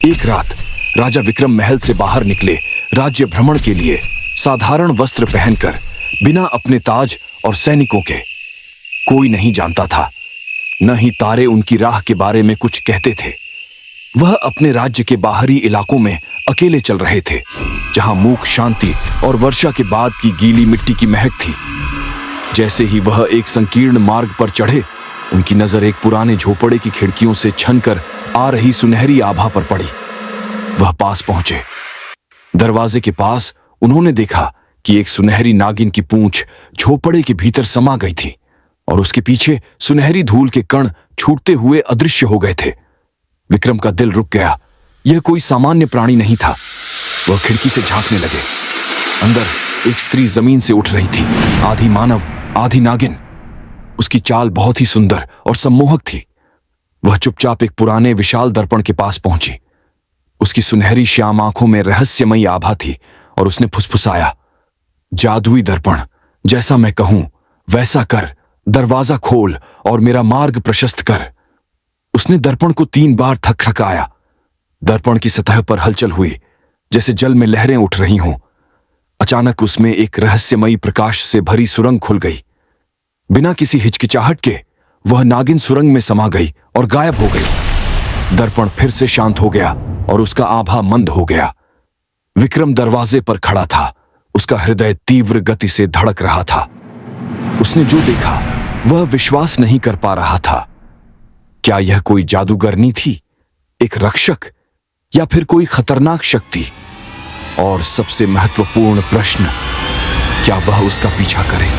एक रात राजा विक्रम महल से बाहर निकले राज्य भ्रमण के लिए, साधारण वस्त्र पहनकर, बिना अपने ताज और सैनिकों के। कोई नहीं जानता था, न ही तारे उनकी राह के बारे में कुछ कहते थे। वह अपने राज्य के बाहरी इलाकों में अकेले चल रहे थे, जहां मूक शांति और वर्षा के बाद की गीली मिट्टी की महक थी। जैसे ही वह एक संकीर्ण मार्ग पर चढ़े, उनकी नजर एक पुराने झोपड़े की खिड़कियों से छनकर आ रही सुनहरी आभा पर पड़ी। वह पास पहुंचे। दरवाजे के पास उन्होंने देखा कि एक सुनहरी नागिन की पूंछ झोपड़े के भीतर समा गई थी और उसके पीछे सुनहरी धूल के कण छूटते हुए अदृश्य हो गए थे। विक्रम का दिल रुक गया। यह कोई सामान्य प्राणी नहीं था। वह खिड़की से झांकने लगे। अंदर एक स्त्री जमीन से उठ रही थी, आधी मानव आधी नागिन। उसकी चाल बहुत ही सुंदर और सम्मोहक थी। वह चुपचाप एक पुराने विशाल दर्पण के पास पहुंची। उसकी सुनहरी श्याम आंखों में रहस्यमयी आभा थी और उसने फुसफुसाया, जादुई दर्पण, जैसा मैं कहूं वैसा कर, दरवाजा खोल और मेरा मार्ग प्रशस्त कर। उसने दर्पण को 3 बार थकथकाया। दर्पण की सतह पर हलचल हुई, जैसे जल में लहरें उठ रही हों। अचानक उसमें एक रहस्यमयी प्रकाश से भरी सुरंग खुल गई। बिना किसी हिचकिचाहट के वह नागिन सुरंग में समा गई और गायब हो गई। दर्पण फिर से शांत हो गया और उसका आभा मंद हो गया। विक्रम दरवाजे पर खड़ा था। उसका हृदय तीव्र गति से धड़क रहा था। उसने जो देखा वह विश्वास नहीं कर पा रहा था। क्या यह कोई जादूगरनी थी, एक रक्षक, या फिर कोई खतरनाक शक्ति? और सबसे महत्वपूर्ण प्रश्न, क्या वह उसका पीछा करे?